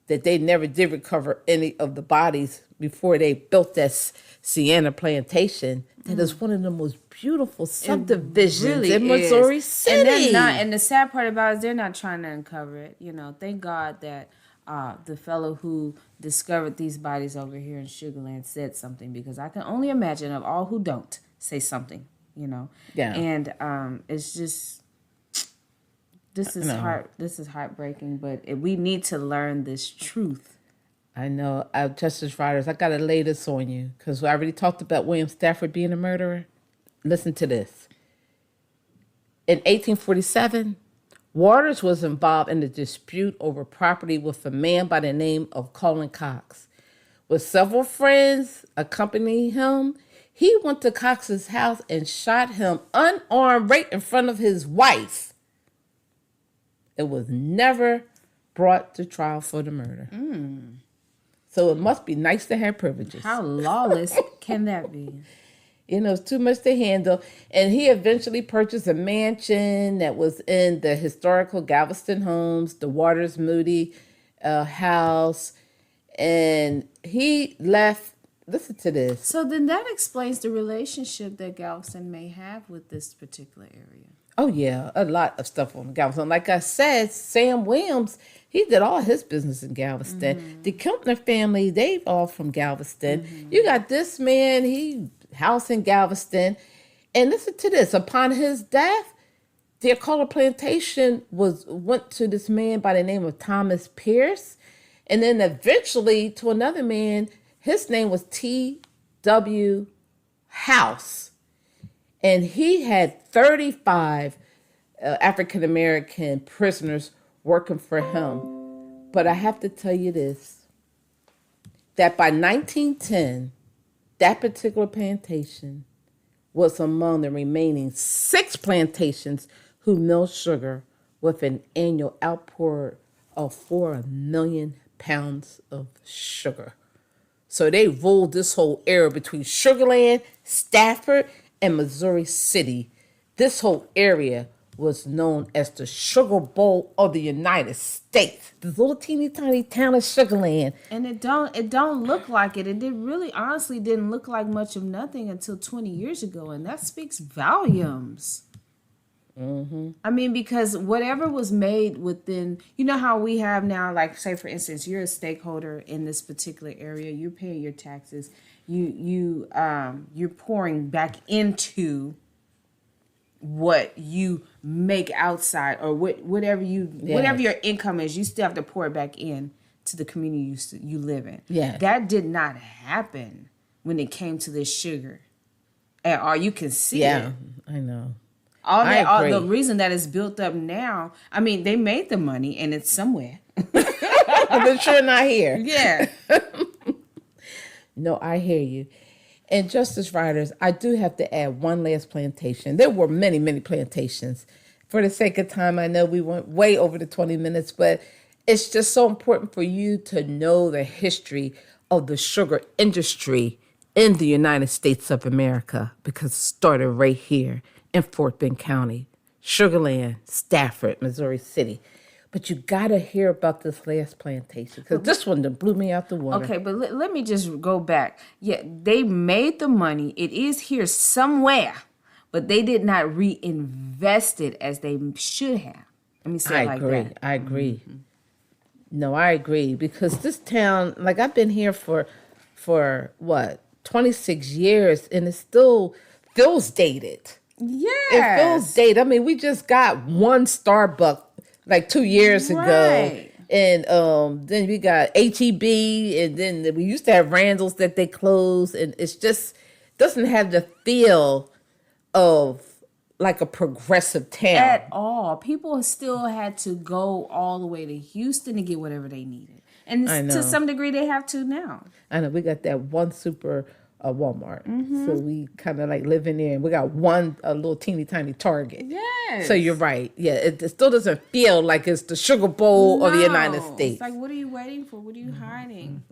Speaker 2: that they never did recover any of the bodies before they built that Sienna plantation. That is one of the most beautiful subdivisions
Speaker 1: really
Speaker 2: in Missouri City.
Speaker 1: And they're not. And the sad part about it is they're not trying to uncover it. You know, thank God that the fellow who discovered these bodies over here in Sugar Land said something, because I can only imagine of all who don't say something. You know.
Speaker 2: Yeah.
Speaker 1: And it's just this is heartbreaking. But we need to learn this truth.
Speaker 2: I know. Justice Riders, I got to lay this on you because I already talked about William Stafford being a murderer. Listen to this. In 1847, Waters was involved in a dispute over property with a man by the name of Colin Cox. With several friends accompanying him, he went to Cox's house and shot him unarmed right in front of his wife. It was never brought to trial for the murder. So it must be nice to have privileges.
Speaker 1: How lawless can that be?
Speaker 2: You know, it's too much to handle. And he eventually purchased a mansion that was in the historical Galveston Homes, the Waters Moody house. And he left, listen to this.
Speaker 1: So then that explains the relationship that Galveston may have with this particular area.
Speaker 2: Oh, yeah, a lot of stuff on Galveston. Like I said, Sam Williams, he did all his business in Galveston. The Kempner family, they all from Galveston. You got this man, he house in Galveston. And listen to this. Upon his death, the Ursela plantation went to this man by the name of Thomas Pierce. And then eventually to another man, his name was T.W. House. And he had 35 African-American prisoners working for him. But I have to tell you this, that by 1910, that particular plantation was among the remaining 6 plantations who milled sugar with an annual output of 4 million pounds of sugar. So they ruled this whole area between Sugar Land, Stafford, and Missouri City. This whole area was known as the Sugar Bowl of the United States. This little teeny tiny town of Sugar Land.
Speaker 1: And it don't look like it. It really honestly didn't look like much of nothing until 20 years ago, and that speaks volumes. I mean, because whatever was made within, you know how we have now, like say for instance, you're a stakeholder in this particular area, you're paying your taxes, you're pouring back into what you make outside, or whatever your income is, you still have to pour it back in to the community you live in.
Speaker 2: Yeah.
Speaker 1: That did not happen when it came to this sugar. And you can see it.
Speaker 2: Yeah, I know.
Speaker 1: The reason that it's built up now, I mean, they made the money and it's somewhere.
Speaker 2: But sure not here.
Speaker 1: Yeah.
Speaker 2: No, I hear you. And Justice Riders, I do have to add one last plantation. There were many, many plantations. For the sake of time, I know we went way over the 20 minutes, but it's just so important for you to know the history of the sugar industry in the United States of America because it started right here in Fort Bend County, Sugarland, Stafford, Missouri City. But you got to hear about this last plantation because this one that blew me out the water.
Speaker 1: Okay, but let me just go back. Yeah, they made the money. It is here somewhere, but they did not reinvest it as they should have. Let me say it like that.
Speaker 2: I agree. Mm-hmm. No, I agree because this town, like I've been here for what, 26 years, and it still feels dated.
Speaker 1: Yes.
Speaker 2: It feels dated. I mean, we just got one Starbucks like 2 years ago. And then we got H-E-B, and then we used to have Randall's that they closed, and it's just doesn't have the feel of like a progressive town.
Speaker 1: At all. People still had to go all the way to Houston to get whatever they needed. And to some degree, they have to now.
Speaker 2: I know. We got that one super Walmart. Mm-hmm. So we kind of like live in there. And we got one little teeny tiny Target.
Speaker 1: Yes.
Speaker 2: So you're right. Yeah, it still doesn't feel like it's the Sugar Bowl of the United States.
Speaker 1: It's like, what are you waiting for? What are you hiding?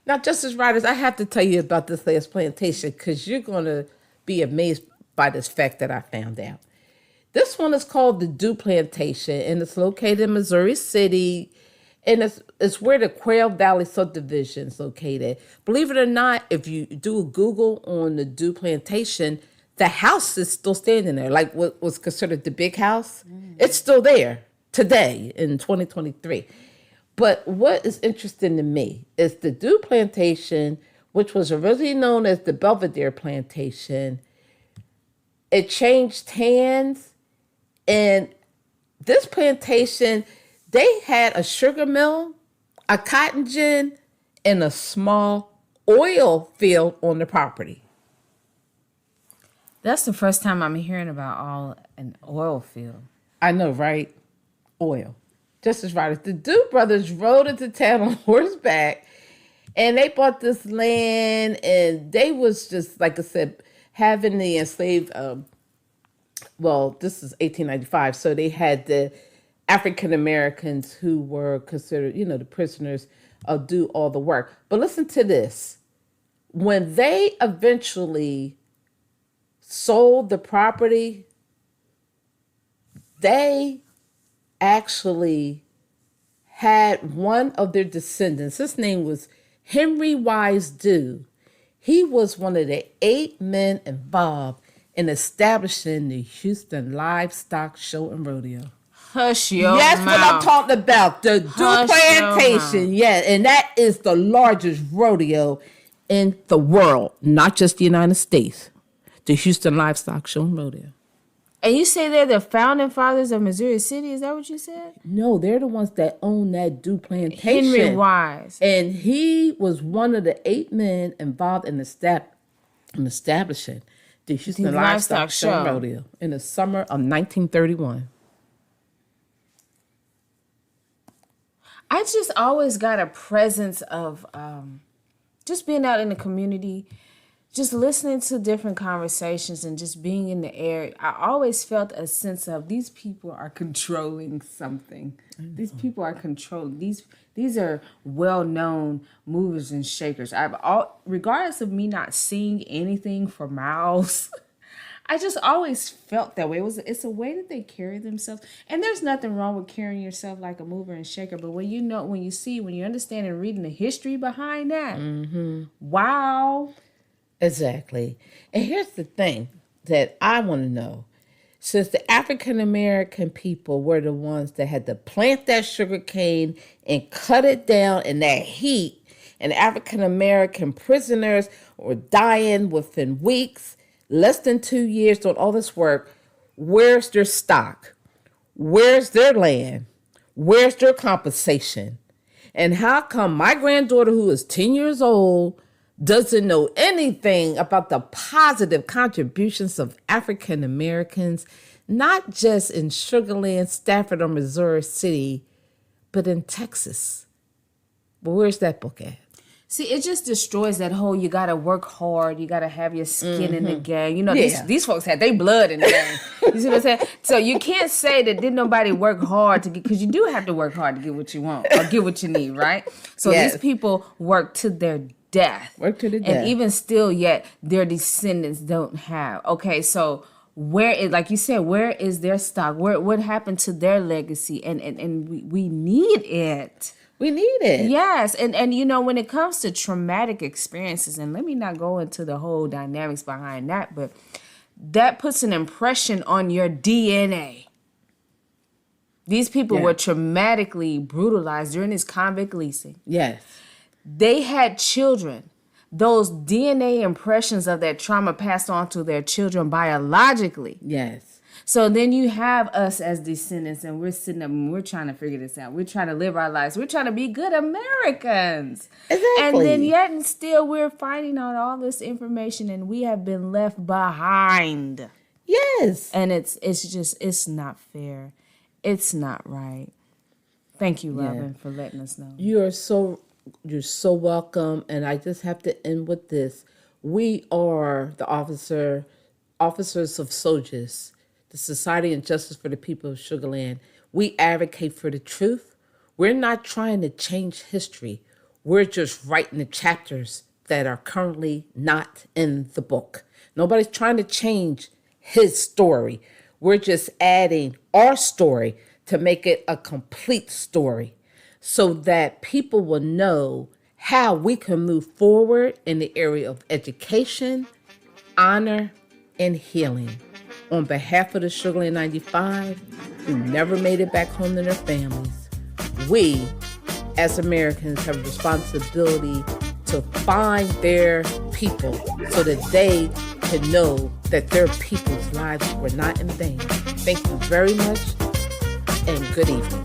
Speaker 2: Now, Justice Riders, I have to tell you about this last plantation because you're going to be amazed by this fact that I found out. This one is called the Dew Plantation, and it's located in Missouri City, and it's where the Quail Valley subdivision is located. Believe it or not, if you do a Google on the Dew Plantation, the house is still standing there, like what was considered the big house. It's still there today in 2023. But what is interesting to me is the Dew Plantation, which was originally known as the Belvedere Plantation, it changed hands, and this plantation, they had a sugar mill, a cotton gin, and a small oil field on the property.
Speaker 1: That's the first time I'm hearing about an oil field.
Speaker 2: I know, right? Oil. Just as right as the Dew brothers rode into town on horseback, and they bought this land, and they was just, like I said, having the enslaved, this is 1895, so they had the African Americans who were considered, the prisoners, do all the work. But listen to this. When they eventually sold the property, they actually had one of their descendants. His name was Henry Wise Dew. He was one of the 8 men involved in establishing the Houston Livestock Show and Rodeo.
Speaker 1: Hush your
Speaker 2: That's
Speaker 1: mouth.
Speaker 2: What I'm talking about. The Dew Plantation. Yeah, and that is the largest rodeo in the world, not just the United States. The Houston Livestock Show and Rodeo.
Speaker 1: And you say they're the founding fathers of Missouri City? Is that what you said?
Speaker 2: No, they're the ones that own that Dew Plantation.
Speaker 1: Henry Wise.
Speaker 2: And he was one of the 8 men involved in establishing the Houston Livestock Show and Rodeo in the summer of 1931.
Speaker 1: I just always got a presence of just being out in the community, just listening to different conversations and just being in the air. I always felt a sense of these people are controlling something. These people are controlling. These are well-known movers and shakers. Regardless of me not seeing anything for miles, I just always felt that way. It's a way that they carry themselves. And there's nothing wrong with carrying yourself like a mover and shaker. But when you understand and reading the history behind that, wow.
Speaker 2: Exactly. And here's the thing that I want to know. Since the African American people were the ones that had to plant that sugar cane and cut it down in that heat, and African American prisoners were dying within weeks, less than 2 years doing all this work, where's their stock? Where's their land? Where's their compensation? And how come my granddaughter, who is 10 years old, doesn't know anything about the positive contributions of African Americans, not just in Sugarland, Stafford, or Missouri City, but in Texas? But where's that book at?
Speaker 1: See, it just destroys that whole you got to work hard, you got to have your skin in the game. You know, these folks had their blood in the game. You see what I'm saying? So you can't say that didn't nobody work hard to get, because you do have to work hard to get what you want or get what you need, right? So these people work to their death.
Speaker 2: Work to the death.
Speaker 1: And even still, yet their descendants don't have. Okay, so where is, like you said, where is their stock? What happened to their legacy? And we need it.
Speaker 2: We need it.
Speaker 1: Yes. And you know, when it comes to traumatic experiences, and let me not go into the whole dynamics behind that, but that puts an impression on your DNA. These people were traumatically brutalized during this convict leasing.
Speaker 2: Yes.
Speaker 1: They had children. Those DNA impressions of that trauma passed on to their children biologically.
Speaker 2: Yes.
Speaker 1: So then you have us as descendants, and we're sitting up and we're trying to figure this out. We're trying to live our lives. We're trying to be good Americans.
Speaker 2: Exactly.
Speaker 1: And then yet and still we're finding out all this information, and we have been left behind.
Speaker 2: Yes.
Speaker 1: And it's not fair. It's not right. Thank you, Robin, for letting us know.
Speaker 2: You're so welcome. And I just have to end with this. We are the officers of S.O.J.E.S, the Society and Justice for the People of Sugar Land. We advocate for the truth. We're not trying to change history. We're just writing the chapters that are currently not in the book. Nobody's trying to change his story. We're just adding our story to make it a complete story so that people will know how we can move forward in the area of education, honor, and healing. On behalf of the Sugarland 95, who never made it back home to their families, we, as Americans, have a responsibility to find their people so that they can know that their people's lives were not in vain. Thank you very much, and good evening.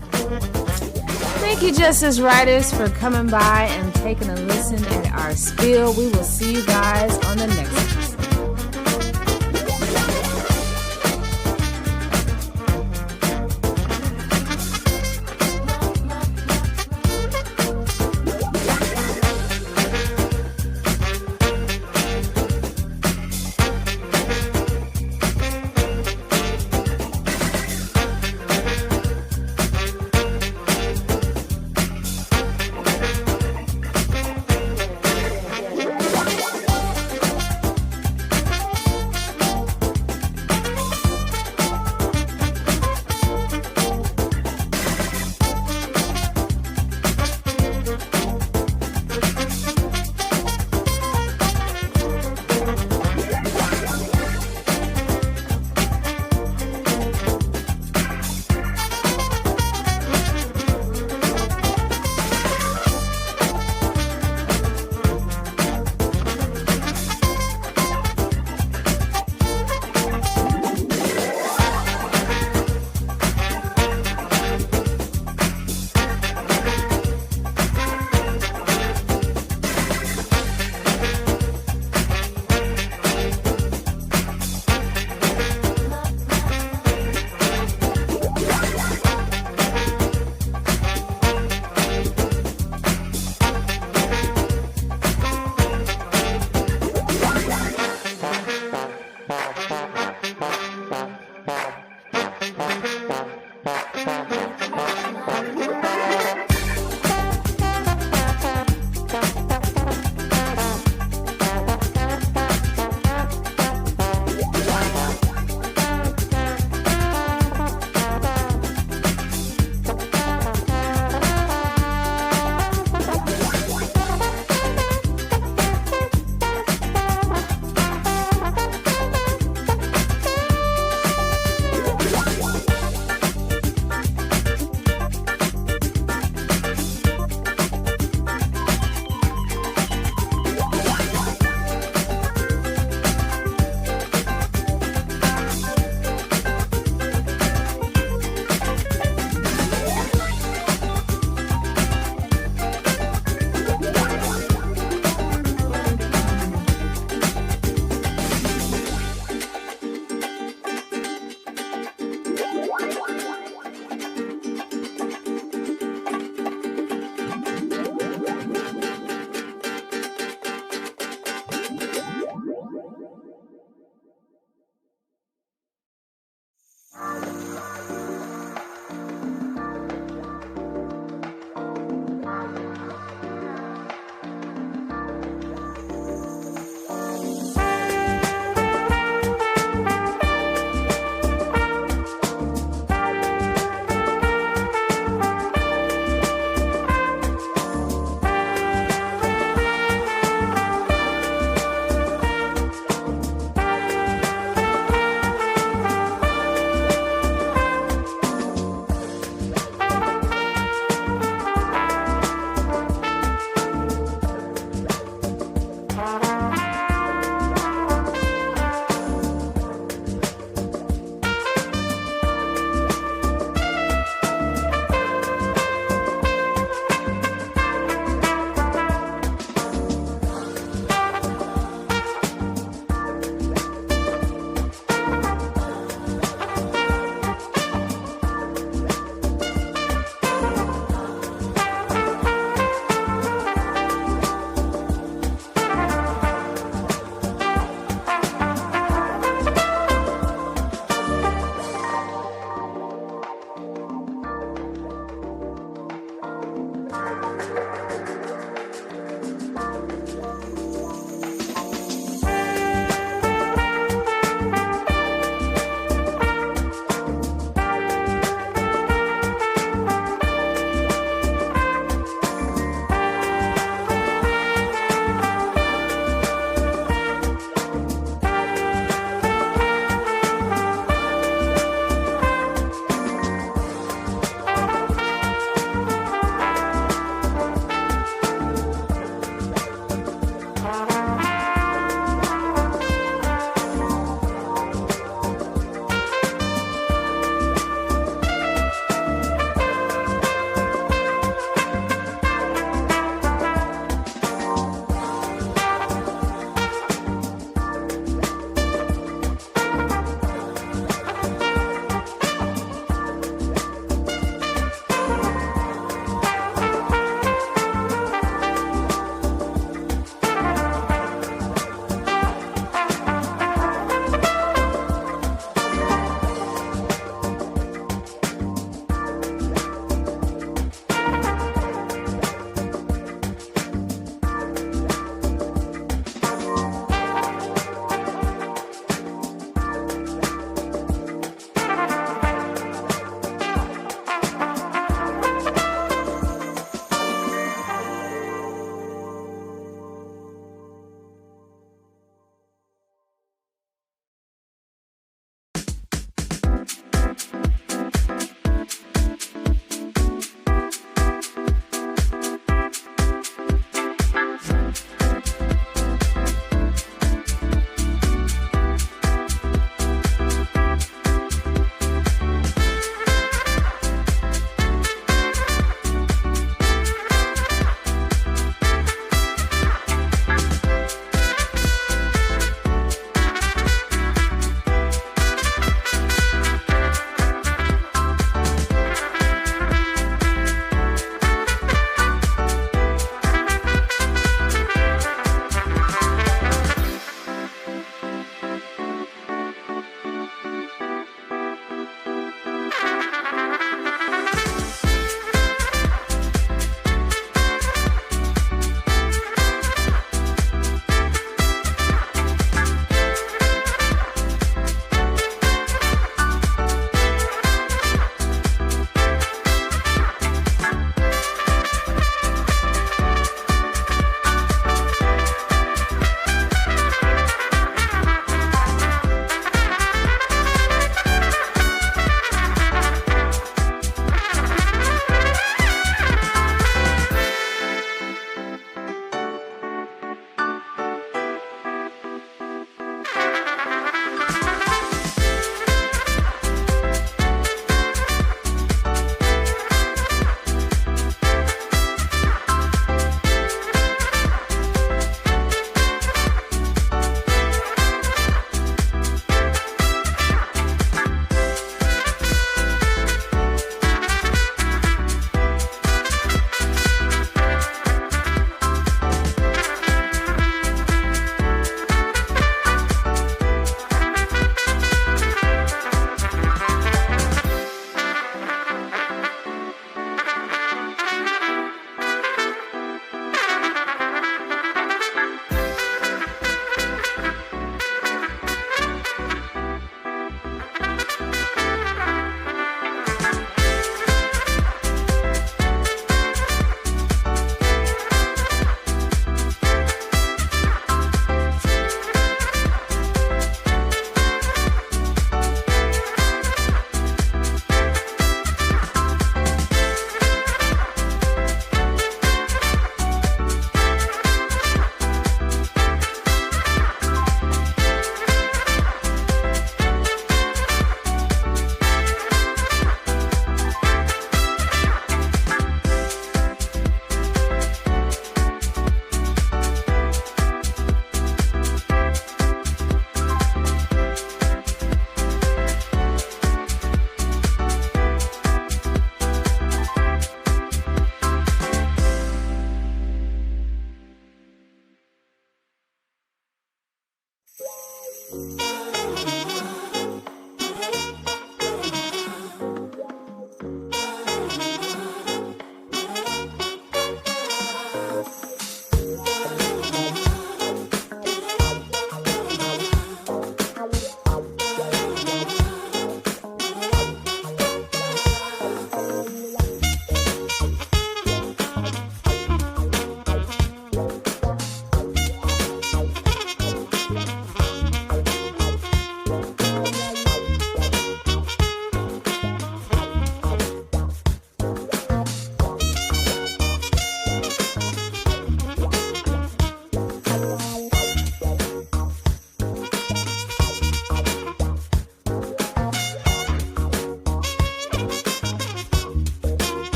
Speaker 1: Thank you, Justice Writers, for coming by and taking a listen at our spiel. We will see you guys on the next episode.